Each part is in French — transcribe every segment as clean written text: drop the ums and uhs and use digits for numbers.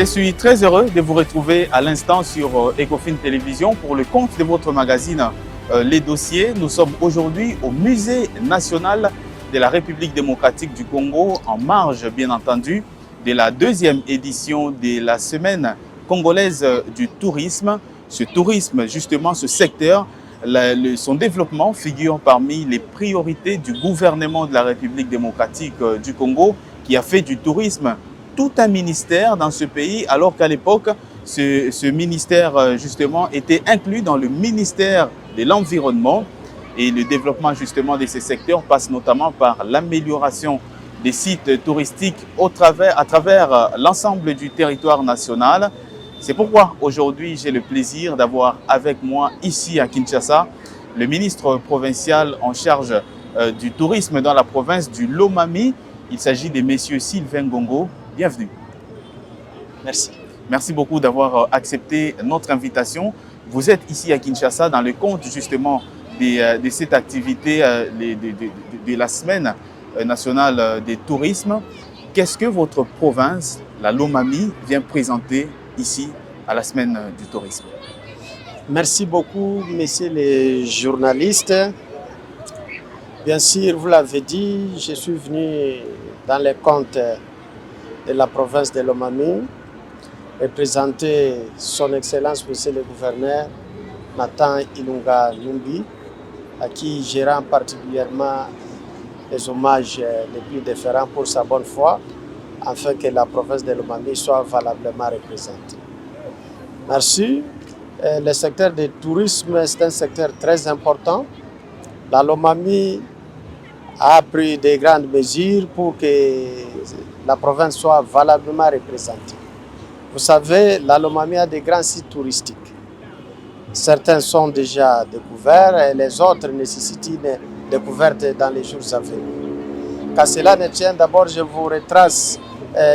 Je suis très heureux de vous retrouver à l'instant sur Ecofin Télévision pour le compte de votre magazine Les Dossiers. Nous sommes aujourd'hui au Musée national de la République démocratique du Congo, en marge bien entendu de la deuxième édition de la semaine congolaise du tourisme. Ce tourisme, justement, ce secteur, son développement figure parmi les priorités du gouvernement de la République démocratique du Congo, qui a fait du tourisme tout un ministère dans ce pays, alors qu'à l'époque, ce ministère justement était inclus dans le ministère de l'Environnement. Et le développement justement de ces secteurs passe notamment par l'amélioration des sites touristiques à travers l'ensemble du territoire national. C'est pourquoi aujourd'hui j'ai le plaisir d'avoir avec moi ici à Kinshasa le ministre provincial en charge du tourisme dans la province du Lomami. Il s'agit de M. Sylvain Ngongo. Bienvenue. Merci. Merci beaucoup d'avoir accepté notre invitation. Vous êtes ici à Kinshasa dans le cadre justement de cette activité de la semaine nationale du tourisme. Qu'est-ce que votre province, la Lomami, vient présenter ici à la semaine du tourisme? Merci beaucoup, messieurs les journalistes. Bien sûr, vous l'avez dit, je suis venu dans les comptes de la province de Lomami représenter son Excellence, Monsieur le Gouverneur Nathan Ilunga Lumbi, à qui je rends particulièrement les hommages les plus différents pour sa bonne foi, afin que la province de Lomami soit valablement représentée. Merci. Le secteur du tourisme, c'est un secteur très important. La Lomami a pris de grandes mesures pour que la province soit valablement représentée. Vous savez, la Lomami a des grands sites touristiques. Certains sont déjà découverts et les autres nécessitent une découverte dans les jours à venir. Qu'à cela ne tient, d'abord je vous retrace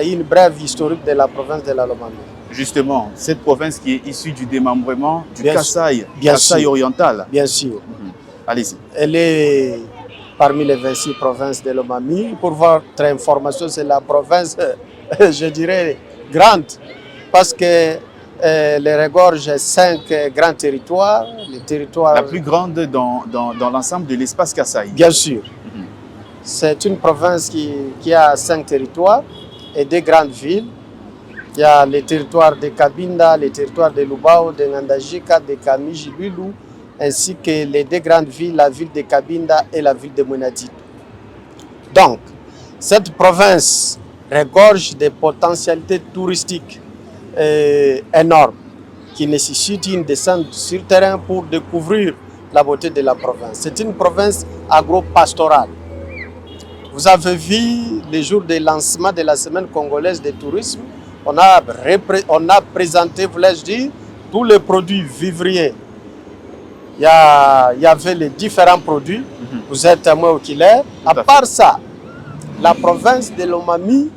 une brève historique de la province de la Lomami. Justement, cette province qui est issue du démembrement du Kasaï oriental. Bien sûr. Allez-y. Elle est parmi les 26 provinces de Lomami. Pour votre information, c'est la province, je dirais, grande, parce que elle regorge 5 grands territoires. La plus grande dans l'ensemble de l'espace Kasaï. Bien sûr. C'est une province qui a 5 territoires et 2 grandes villes. Il y a les territoires de Kabinda, les territoires de Lubao, de Ngandajika, de Kamiji, Lulu, ainsi que les 2 grandes villes, la ville de Kabinda et la ville de Mwenadito. Donc, cette province regorge des potentialités touristiques énormes qui nécessitent une descente sur terrain pour découvrir la beauté de la province. C'est une province agro-pastorale. Vous avez vu les jours de lancement de la semaine congolaise de tourisme, on a présenté, voulais-je dire, tous les produits vivriers. Il y avait les différents produits. Vous êtes moins oculaire. À part ça, la province de Lomami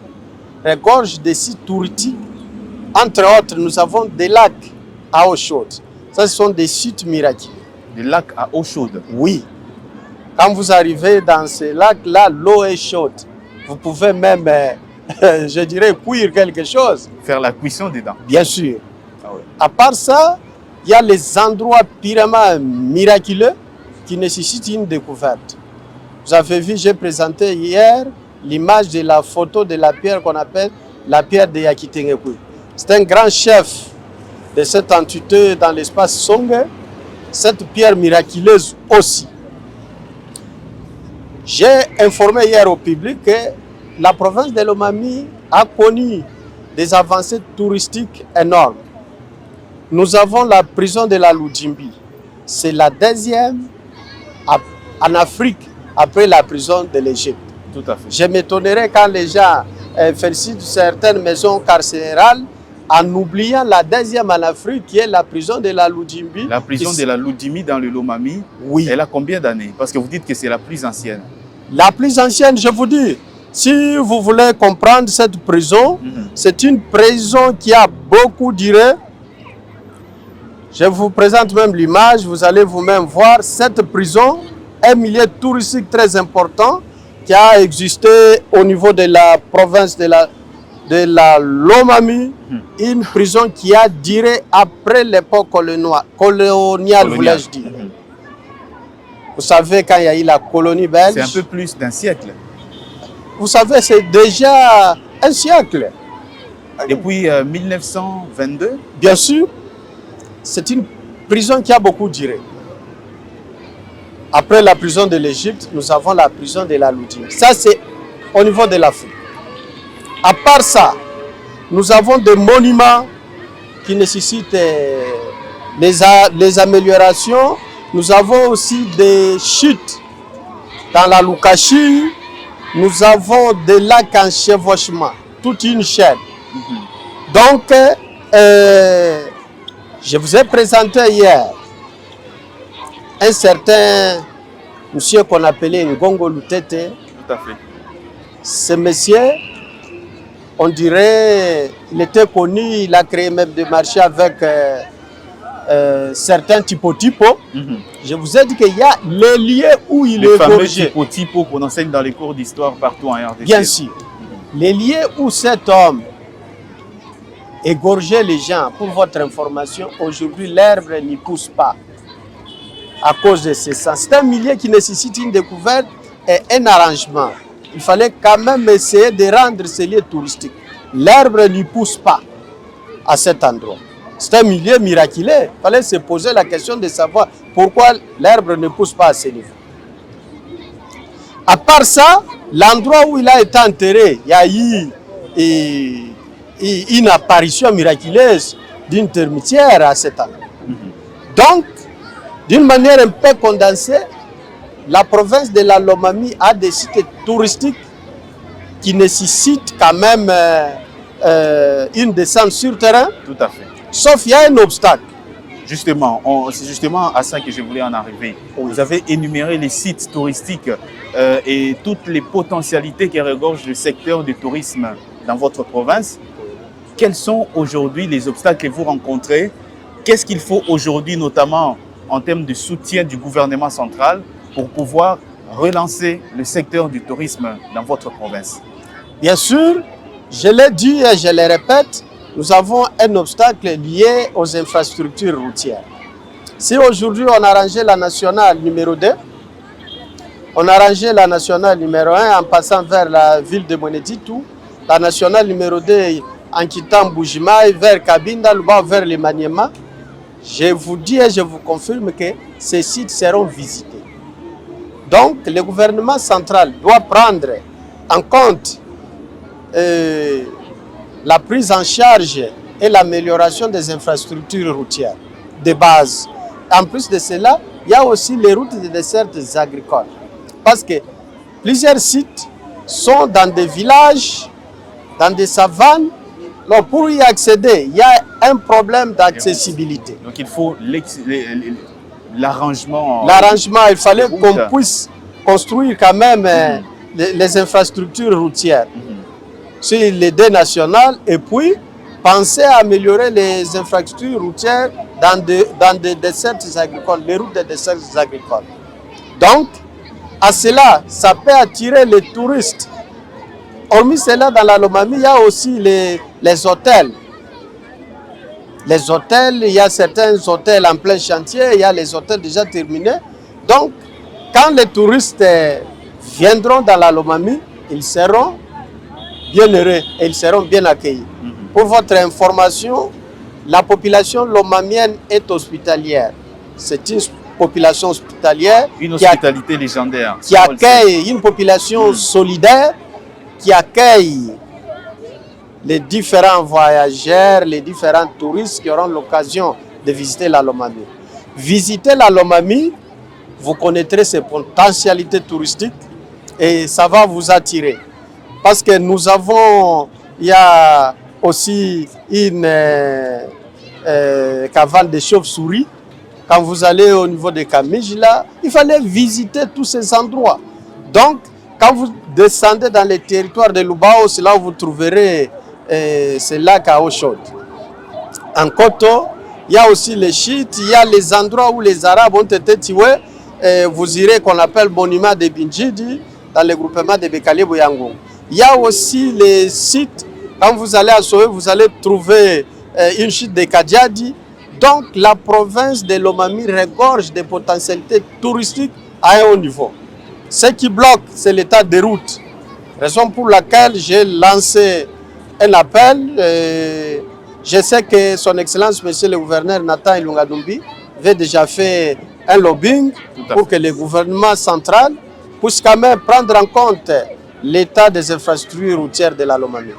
regorge des sites touristiques. Entre autres, nous avons des lacs à eau chaude. Ça, ce sont des sites miraculeux. Des lacs à eau chaude? Oui. Quand vous arrivez dans ces lacs-là, l'eau est chaude. Vous pouvez même, je dirais, cuire quelque chose. Faire la cuisson dedans? Bien sûr. Ah ouais. À part ça, il y a les endroits purement miraculeux qui nécessitent une découverte. Vous avez vu, j'ai présenté hier l'image de la photo de la pierre qu'on appelle la pierre de Yakitengekou. C'est un grand chef de cette entité dans l'espace Songhe, cette pierre miraculeuse aussi. J'ai informé hier au public que la province de Lomami a connu des avancées touristiques énormes. Nous avons la prison de la Lujimbi. C'est la deuxième en Afrique après la prison de l'Égypte. Tout à fait. Je m'étonnerais quand les gens félicitent certaines maisons carcérales en oubliant la deuxième en Afrique qui est la prison de la Lujimbi. La prison de la Lujimbi dans le Lomami, oui. Elle a combien d'années? Parce que vous dites que c'est la plus ancienne. La plus ancienne, je vous dis, si vous voulez comprendre cette prison, c'est une prison qui a beaucoup duré. Je vous présente même l'image, vous allez vous-même voir cette prison, un milieu touristique très important qui a existé au niveau de la province de de la Lomami, une prison qui a duré après l'époque coloniale, voulais-je dire. Vous savez, quand il y a eu la colonie belge... C'est un peu plus d'un siècle. Vous savez, c'est déjà un siècle. Depuis 1922? Bien sûr, c'est une prison qui a beaucoup duré. Après la prison de l'Égypte, nous avons la prison de la Loudine. Ça, c'est au niveau de l'Afrique. À part ça, nous avons des monuments qui nécessitent les améliorations. Nous avons aussi des chutes dans la Lukashi. Nous avons des lacs en chevauchement, toute une chaîne. Donc, je vous ai présenté hier un certain monsieur qu'on appelait Ngongo Lutete. Tout à fait. Ce monsieur, on dirait, il était connu, il a créé même des marchés avec certains typos. Je vous ai dit qu'il y a les lieux où il est égorgé. Les fameux typos qu'on enseigne dans les cours d'histoire partout en RDC. Bien sûr. Les lieux où cet homme égorgeait les gens, pour votre information, aujourd'hui l'herbe n'y pousse pas à cause de ces sens. C'est un milieu qui nécessite une découverte et un arrangement. Il fallait quand même essayer de rendre ces lieux touristiques. L'herbe n'y pousse pas à cet endroit. C'est un milieu miraculeux. Il fallait se poser la question de savoir pourquoi l'herbe ne pousse pas à ce niveau. À part ça, l'endroit où il a été enterré, il y a eu une apparition miraculeuse d'une termitière à cet endroit. Donc, d'une manière un peu condensée, la province de la Lomami a des sites touristiques qui nécessitent quand même une descente sur terrain. Tout à fait. Sauf qu'il y a un obstacle. Justement, c'est justement à ça que je voulais en arriver. Oui. Vous avez énuméré les sites touristiques et toutes les potentialités qui regorgent le secteur du tourisme dans votre province. Quels sont aujourd'hui les obstacles que vous rencontrez? Qu'est-ce qu'il faut aujourd'hui, notamment en termes de soutien du gouvernement central, pour pouvoir relancer le secteur du tourisme dans votre province? Bien sûr, je l'ai dit et je le répète, nous avons un obstacle lié aux infrastructures routières. Si aujourd'hui on a rangé la nationale numéro 2, on a rangé la nationale numéro 1 en passant vers la ville de Moneditou, la nationale numéro 2 en quittant Bujimaï vers Kabinda, vers le Maniema, je vous dis et je vous confirme que ces sites seront visités. Donc le gouvernement central doit prendre en compte la prise en charge et l'amélioration des infrastructures routières de base. En plus de cela, il y a aussi les routes de dessertes agricoles. Parce que plusieurs sites sont dans des villages, dans des savanes. Donc pour y accéder, il y a un problème d'accessibilité. Donc il faut l'arrangement. L'arrangement, il fallait qu'on puisse construire quand même les infrastructures routières sur les deux nationales et puis penser à améliorer les infrastructures routières dans des dessertes agricoles, les routes des dessertes agricoles. Donc, à cela, ça peut attirer les touristes. Hormis cela, dans la Lomami, il y a aussi les hôtels. Les hôtels, il y a certains hôtels en plein chantier, il y a les hôtels déjà terminés. Donc, quand les touristes viendront dans la Lomami, ils seront bien heureux et ils seront bien accueillis. Pour votre information, la population lomamienne est hospitalière. C'est une population hospitalière. Une hospitalité légendaire. Qui accueille une population solidaire, qui accueille les différents voyageurs, les différents touristes qui auront l'occasion de visiter la Lomami. Visitez la Lomami, vous connaîtrez ses potentialités touristiques et ça va vous attirer. Parce que nous avons, il y a aussi une caverne de chauves-souris. Quand vous allez au niveau de Camige, là, il fallait visiter tous ces endroits. Donc, quand vous descendez dans les territoires de Lubao, c'est là où vous trouverez ces lacs à eau chaude. En Koto, il y a aussi les chiites, il y a les endroits où les Arabes ont été tués. Vous irez qu'on appelle monument de Binjidi dans le groupement de Bekale Boyango. Il y a aussi les sites Quand vous allez à Sowe, vous allez trouver une chute de Kadiadi. Donc la province de Lomami regorge des potentialités touristiques à un haut niveau. Ce qui bloque, c'est l'état des routes. Raison pour laquelle j'ai lancé un appel. Je sais que son Excellence, Monsieur le Gouverneur Nathan Ilunga-Numbi, avait déjà fait un lobbying pour que le gouvernement central puisse quand même prendre en compte l'état des infrastructures routières de la Lomami.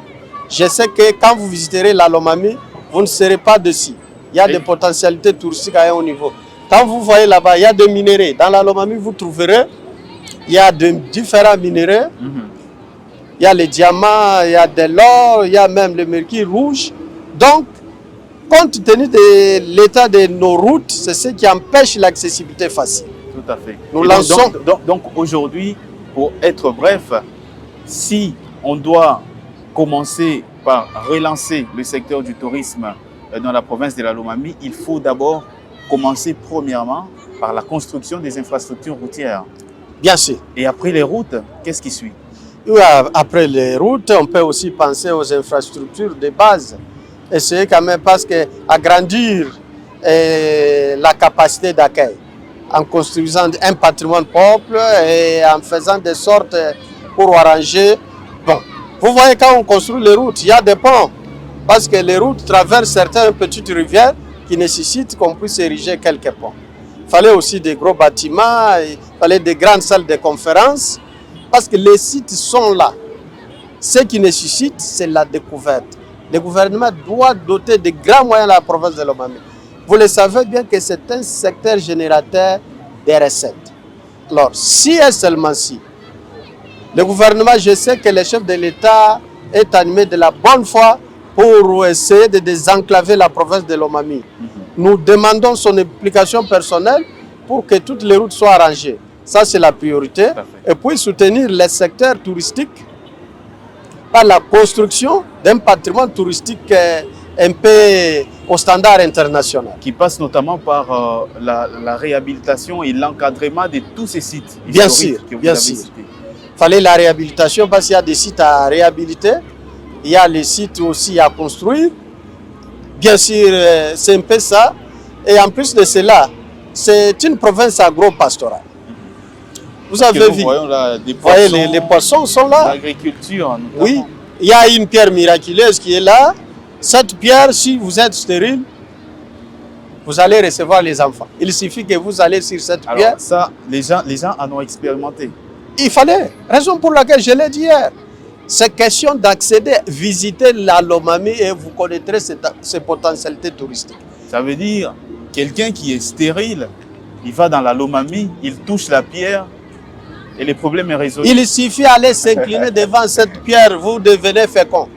Je sais que quand vous visiterez la Lomami, vous ne serez pas dessus. Il y a des potentialités touristiques à un haut niveau. Quand vous voyez là-bas, il y a des minéraux. Dans la Lomami, vous trouverez, il y a de différents minéraux. Il y a les diamants, il y a de l'or, il y a même le mercure rouge. Donc, compte tenu de l'état de nos routes, c'est ce qui empêche l'accessibilité facile. Tout à fait. Nous lançons... Donc aujourd'hui, pour être bref, si on doit commencer par relancer le secteur du tourisme dans la province de la Lomami, il faut d'abord commencer premièrement par la construction des infrastructures routières. Bien sûr. Et après les routes, qu'est-ce qui suit? Oui, après les routes, on peut aussi penser aux infrastructures de base. Essayer quand même parce que agrandir la capacité d'accueil en construisant un patrimoine propre et en faisant de sorte pour arranger. Bon, vous voyez quand on construit les routes, il y a des ponts parce que les routes traversent certaines petites rivières qui nécessitent qu'on puisse ériger quelques ponts. Il fallait aussi des gros bâtiments, il fallait des grandes salles de conférences parce que les sites sont là. Ce qui nécessite, c'est la découverte. Le gouvernement doit doter de grands moyens la province de Lomami. Vous le savez bien que c'est un secteur générateur des recettes. Alors, si et seulement si, le gouvernement, je sais que le chef de l'État est animé de la bonne foi pour essayer de désenclaver la province de Lomami. Nous demandons son implication personnelle pour que toutes les routes soient arrangées. Ça, c'est la priorité. Et puis soutenir les secteurs touristiques par la construction d'un patrimoine touristique un peu au standard international. Qui passe notamment par la réhabilitation et l'encadrement de tous ces sites bien sûr, que vous bien avez sûr. cités. Il fallait la réhabilitation parce qu'il y a des sites à réhabiliter, il y a les sites aussi à construire. Bien sûr, c'est un peu ça. Et en plus de cela, c'est une province agro-pastorale. Vous avez vu, voyez, les poissons sont là. L'agriculture. Oui, il y a une pierre miraculeuse qui est là. Cette pierre, si vous êtes stérile, vous allez recevoir les enfants. Il suffit que vous allez sur cette pierre. Ça, les gens en ont expérimenté. Il fallait. Raison pour laquelle je l'ai dit hier. C'est question d'accéder, visiter la Lomami et vous connaîtrez ses potentialités touristiques. Ça veut dire, quelqu'un qui est stérile, il va dans la Lomami, il touche la pierre, et le problème est résolu. Il suffit d'aller s'incliner devant cette pierre, vous devenez fécond.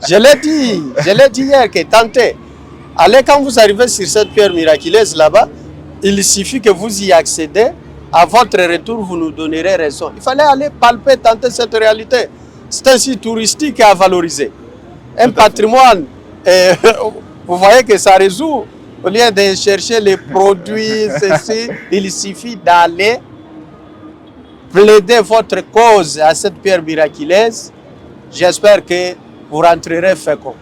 Je l'ai dit hier que tentez. Allez, quand vous arrivez sur cette pierre miraculeuse là-bas, il suffit que vous y accédez. À votre retour, vous nous donnerez raison. Il fallait aller palper, tenter cette réalité. C'est un site touristique à valoriser. Un patrimoine, vous voyez que ça résout. Au lieu de chercher les produits, ceci, il suffit d'aller plaider votre cause à cette pierre miraculeuse. J'espère que vous rentrerez fécond.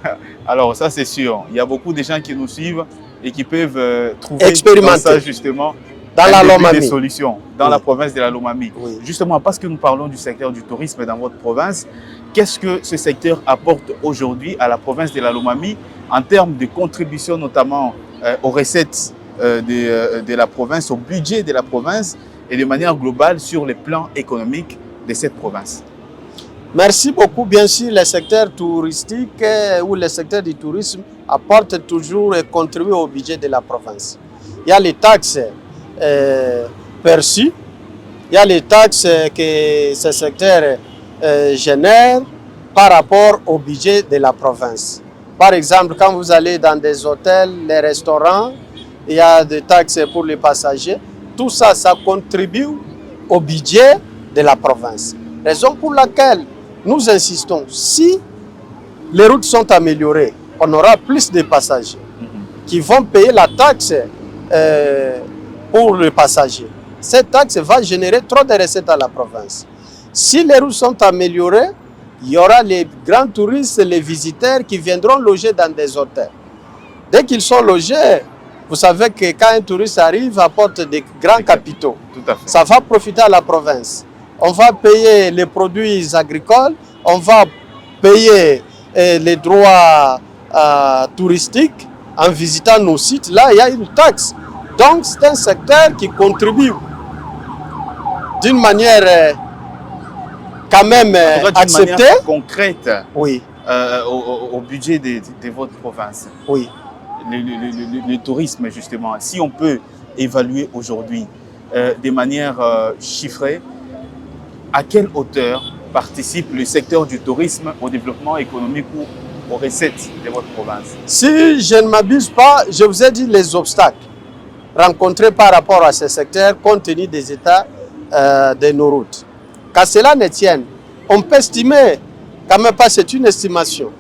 Alors ça c'est sûr, il y a beaucoup de gens qui nous suivent et qui peuvent trouver expérimenter ça justement dans la Lomami. Des solutions dans la province de la Lomami. Oui. Justement parce que nous parlons du secteur du tourisme dans votre province, qu'est-ce que ce secteur apporte aujourd'hui à la province de la Lomami en termes de contribution notamment aux recettes de la province, au budget de la province et de manière globale sur le plan économique de cette province? Merci beaucoup. Bien sûr, le secteur touristique ou le secteur du tourisme apporte toujours et contribue au budget de la province. Il y a les taxes perçues, il y a les taxes que ce secteur génère par rapport au budget de la province. Par exemple, quand vous allez dans des hôtels, les restaurants, il y a des taxes pour les passagers. Tout ça, ça contribue au budget de la province. Raison pour laquelle nous insistons, si les routes sont améliorées, on aura plus de passagers qui vont payer la taxe pour les passagers. Cette taxe va générer trop de recettes à la province. Si les routes sont améliorées, il y aura les grands touristes, les visiteurs qui viendront loger dans des hôtels. Dès qu'ils sont logés, vous savez que quand un touriste arrive, apporte des grands capitaux. Tout à fait. Ça va profiter à la province. On va payer les produits agricoles, on va payer les droits touristiques en visitant nos sites. Là, il y a une taxe. Donc, c'est un secteur qui contribue d'une manière quand même acceptée. Manière concrète, oui. Au budget de votre province. Oui. Le tourisme, justement, si on peut évaluer aujourd'hui de manière chiffrée, à quelle hauteur participe le secteur du tourisme au développement économique ou aux recettes de votre province? Si je ne m'abuse pas, je vous ai dit les obstacles rencontrés par rapport à ce secteur compte tenu des états de nos routes. Qu'à cela ne tienne, on peut estimer, quand même pas, c'est une estimation,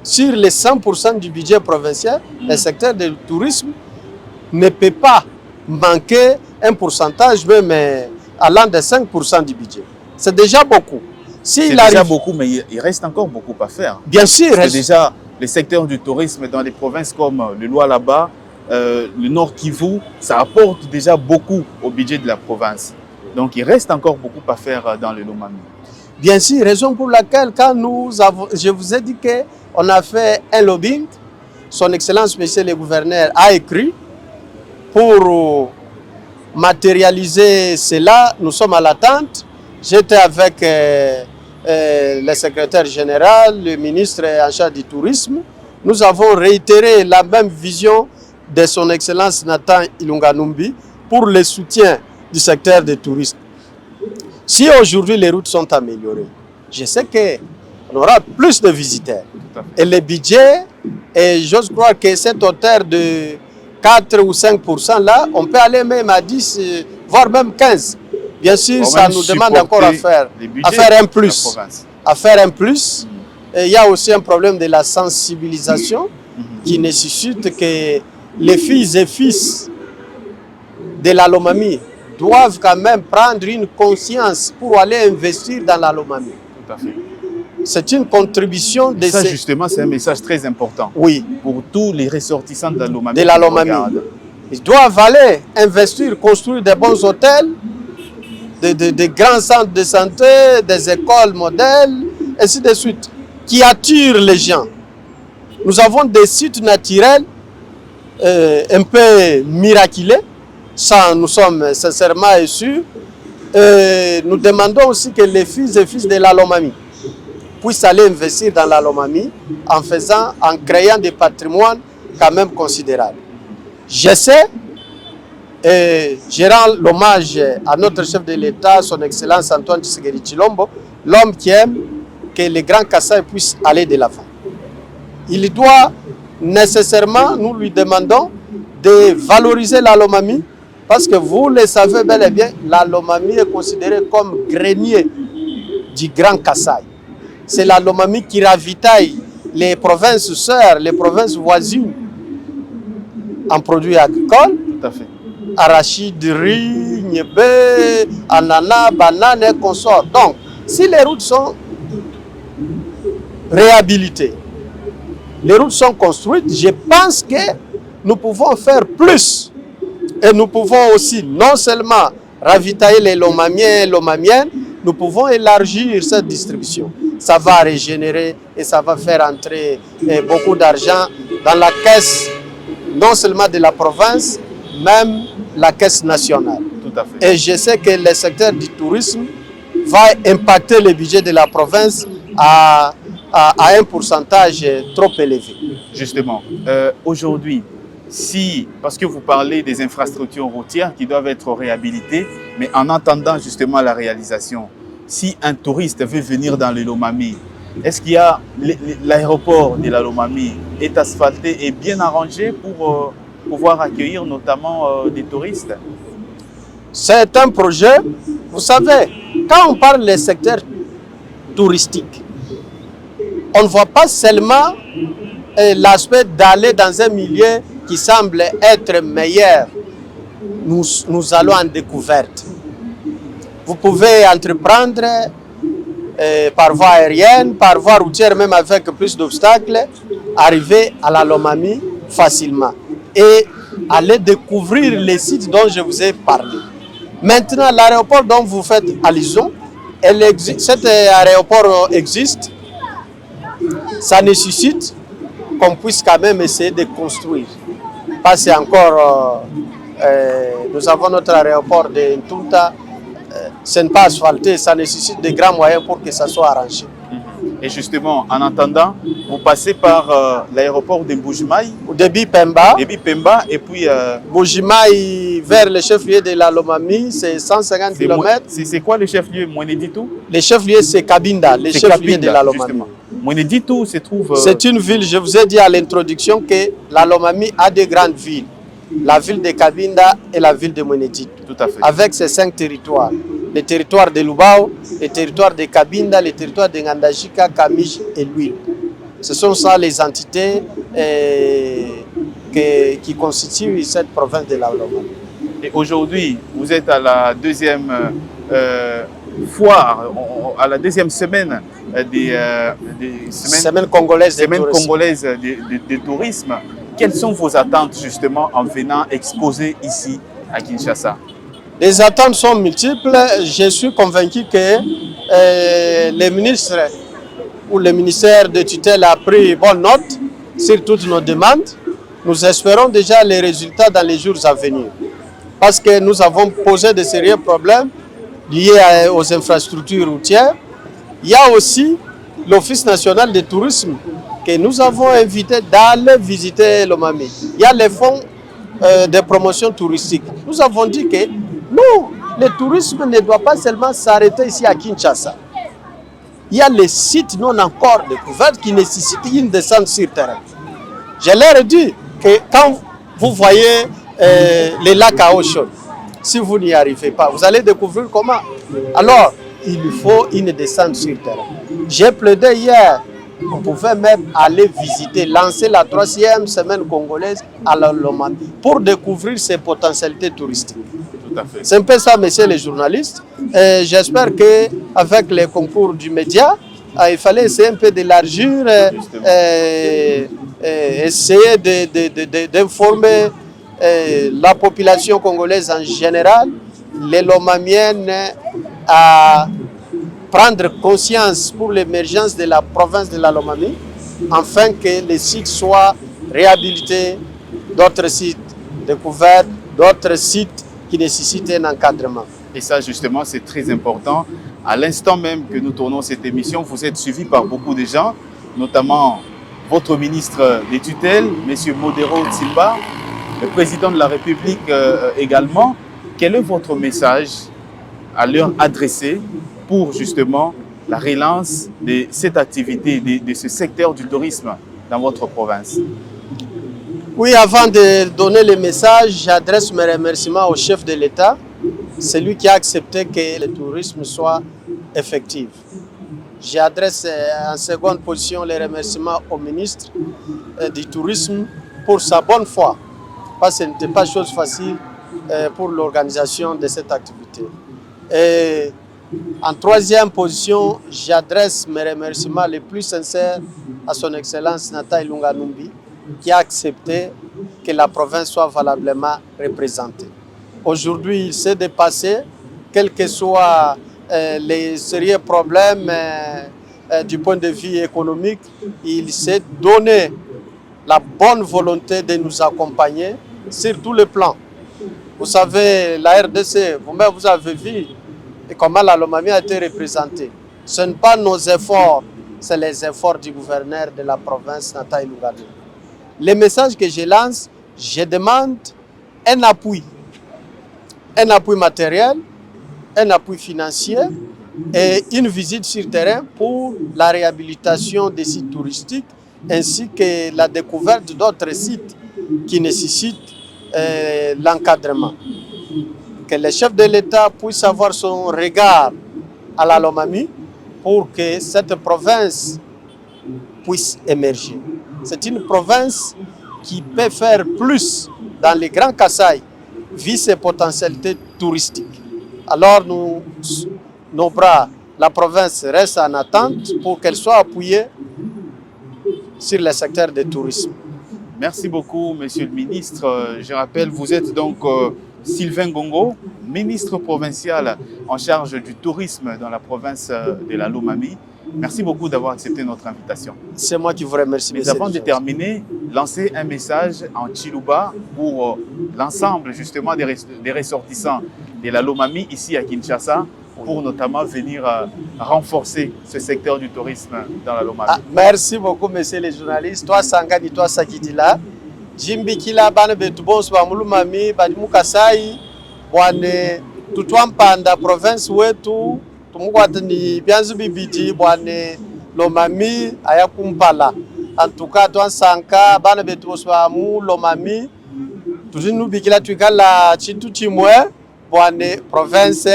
sur les 100% du budget provincial, le secteur du tourisme ne peut pas manquer un pourcentage même allant de 5% du budget. C'est déjà beaucoup. C'est déjà beaucoup, mais il reste encore beaucoup à faire. Bien sûr. Parce que déjà, le secteur du tourisme dans des provinces comme le Lualaba, le Nord Kivu, ça apporte déjà beaucoup au budget de la province. Donc, il reste encore beaucoup à faire dans le Lomami. Bien sûr, raison pour laquelle, quand je vous ai dit qu'on a fait un lobbying, son Excellence, Monsieur le Gouverneur, a écrit pour matérialiser cela. Nous sommes à l'attente. J'étais avec le secrétaire général, le ministre en charge du tourisme. Nous avons réitéré la même vision de son Excellence Nathan Ilunga Numbi pour le soutien du secteur du tourisme. Si aujourd'hui les routes sont améliorées, je sais qu'on aura plus de visiteurs. Et le budget, et j'ose croire que cette hauteur de 4 ou 5% là, on peut aller même à 10, voire même 15. Bien sûr, ça nous demande encore à faire un plus. À faire un plus. Et il y a aussi un problème de la sensibilisation qui nécessite que les filles et fils de la Lomami doivent quand même prendre une conscience pour aller investir dans la Lomami. Tout à fait. C'est une contribution de ça, justement, c'est un message très important. Oui. Pour tous les ressortissants de la Lomami. De la Lomami. Ils doivent aller investir, construire des bons hôtels, des grands centres de santé, des écoles modèles, ainsi de suite, qui attirent les gens. Nous avons des sites naturels un peu miraculeux. Ça, nous sommes sincèrement sûrs. Nous demandons aussi que les filles et fils de la Lomami puissent aller investir dans la Lomami en créant des patrimoines quand même considérables. Je sais, je rends l'hommage à notre chef de l'État, son Excellence Antoine Tshisekedi Tshilombo, l'homme qui aime que les grands Kassai puissent aller de l'avant. Il doit nécessairement, nous lui demandons de valoriser la Lomami, parce que vous le savez bel et bien, la Lomami est considérée comme grenier du Grand Kassai. C'est la Lomami qui ravitaille les provinces sœurs, les provinces voisines en produits agricoles. Tout à fait. Arachide, riz, niébé, ananas, bananes et consorts. Donc, si les routes sont réhabilitées, les routes sont construites, je pense que nous pouvons faire plus. Et nous pouvons aussi non seulement ravitailler les Lomamiens et Lomamiennes, nous pouvons élargir cette distribution. Ça va régénérer et ça va faire entrer beaucoup d'argent dans la caisse, non seulement de la province, même la caisse nationale. Tout à fait. Et je sais que le secteur du tourisme va impacter le budget de la province à un pourcentage trop élevé. Justement, aujourd'hui, parce que vous parlez des infrastructures routières qui doivent être réhabilitées, mais en attendant justement la réalisation, si un touriste veut venir dans le Lomami, est-ce qu'il y a l'aéroport de la Lomami est asphalté et bien arrangé pour pouvoir accueillir notamment des touristes? C'est un projet, vous savez, quand on parle du secteur touristique, on ne voit pas seulement l'aspect d'aller dans un milieu qui semble être meilleur. Nous allons en découverte. Vous pouvez entreprendre par voie aérienne, par voie routière, même avec plus d'obstacles, arriver à la Lomami facilement et aller découvrir les sites dont je vous ai parlé. Maintenant, l'aéroport dont vous faites allusion, cet aéroport existe, ça nécessite qu'on puisse quand même essayer de construire. Parce que encore, nous avons notre aéroport de Ntunta, ce n'est pas asphalté, ça nécessite de grands moyens pour que ça soit arrangé. Et justement, en attendant, vous passez par l'aéroport de Mbujimayi, Débit Pemba, et puis... Mbujimayi vers le chef-lieu de la Lomami, c'est 150 km. C'est quoi le chef-lieu, Mweneditu? Le chef-lieu, c'est Kabinda, le chef-lieu de la Lomami. Mweneditu se trouve... C'est une ville, je vous ai dit à l'introduction que la Lomami a deux grandes villes. La ville de Kabinda et la ville de Mweneditu. Tout à fait. Avec ces 5 territoires. Le territoire de Lubao, le territoire de Kabinda, le territoire de Ngandajika, Kamij et Louis. Ce sont ça les entités qui constituent cette province de la Lomami. Et aujourd'hui, vous êtes à la deuxième foire, à la deuxième semaine des semaines congolaises de tourisme. Quelles sont vos attentes justement en venant exposer ici à Kinshasa? Les attentes sont multiples. Je suis convaincu que les ministres ou le ministère de tutelle a pris bonne note sur toutes nos demandes. Nous espérons déjà les résultats dans les jours à venir. Parce que nous avons posé de sérieux problèmes liés aux infrastructures routières. Il y a aussi l'Office national de tourisme que nous avons invité d'aller visiter Lomami. Il y a les fonds de promotion touristique. Nous avons dit que non, le tourisme ne doit pas seulement s'arrêter ici à Kinshasa. Il y a les sites non encore découverts qui nécessitent une descente sur terrain. Je leur ai dit que quand vous voyez les lacs à eau chaude, si vous n'y arrivez pas, vous allez découvrir comment. Alors, il faut une descente sur terrain. J'ai plaidé hier, on pouvait même aller visiter, lancer la 3e semaine congolaise à la Lomami pour découvrir ses potentialités touristiques. C'est un peu ça, messieurs les journalistes. J'espère qu'avec les concours du média, il fallait essayer un peu d'élargir, essayer d'informer la population congolaise en général, les Lomamiennes, à prendre conscience pour l'émergence de la province de la Lomami, afin que les sites soient réhabilités, d'autres sites découverts, d'autres sites qui nécessitent un encadrement. Et ça, justement, c'est très important. À l'instant même que nous tournons cette émission, vous êtes suivi par beaucoup de gens, notamment votre ministre des tutelles, M. Modero Tsimba, le président de la République également. Quel est votre message à leur adresser pour justement la relance de cette activité, de ce secteur du tourisme dans votre province? Oui, avant de donner le message, j'adresse mes remerciements au chef de l'État, celui qui a accepté que le tourisme soit effectif. J'adresse en seconde position les remerciements au ministre du Tourisme pour sa bonne foi, parce que ce n'était pas chose facile pour l'organisation de cette activité. Et en troisième position, j'adresse mes remerciements les plus sincères à son Excellence Nata Ilunga Numbi, qui a accepté que la province soit valablement représentée. Aujourd'hui, il s'est dépassé, quels que soient les sérieux problèmes du point de vue économique, il s'est donné la bonne volonté de nous accompagner sur tous les plans. Vous savez, la RDC, vous-même vous avez vu comment la Lomami a été représentée. Ce n'est pas nos efforts, c'est les efforts du gouverneur de la province, Nata Ilunga Numbi. Les messages que je lance, je demande un appui matériel, un appui financier et une visite sur terrain pour la réhabilitation des sites touristiques ainsi que la découverte d'autres sites qui nécessitent l'encadrement. Que le chef de l'État puisse avoir son regard à la Lomami pour que cette province puisse émerger. C'est une province qui peut faire plus dans les grands Kasaï, vu ses potentialités touristiques. Alors nos bras la province reste en attente pour qu'elle soit appuyée sur le secteur du tourisme. Merci beaucoup, Monsieur le Ministre. Je rappelle, vous êtes donc Sylvain Ngongo, ministre provincial en charge du tourisme dans la province de la Lomami. Merci beaucoup d'avoir accepté notre invitation. C'est moi qui vous remercie. Mais avant de terminer, lancez un message en Chiluba pour l'ensemble justement des ressortissants de la Lomami ici à Kinshasa, pour notamment venir renforcer ce secteur du tourisme dans la Lomami. Merci beaucoup, monsieur les journalistes. Toi, Sangani, toi, Sakidila. Jimbi Kila, Bane Betubon, Swamulumami, Badimukasai, Bwane, Tutuampanda, province Wetu, Tumukwatani, Bianzubi Bidi, Bwane, Lomami, Ayakumpala. En tout cas, toi, Sanka, Bane Betubon, Swamu, Lomami, Tuzinubikila, Tukala, Chitu Chimwe. Province,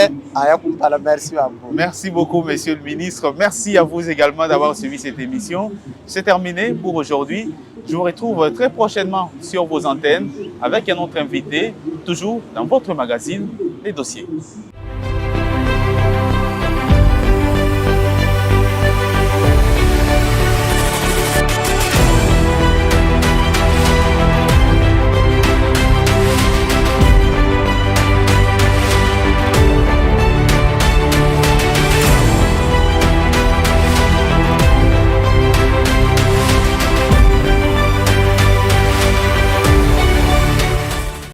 merci à vous. Merci beaucoup, monsieur le ministre. Merci à vous également d'avoir suivi cette émission. C'est terminé pour aujourd'hui. Je vous retrouve très prochainement sur vos antennes avec un autre invité, toujours dans votre magazine, Les Dossiers.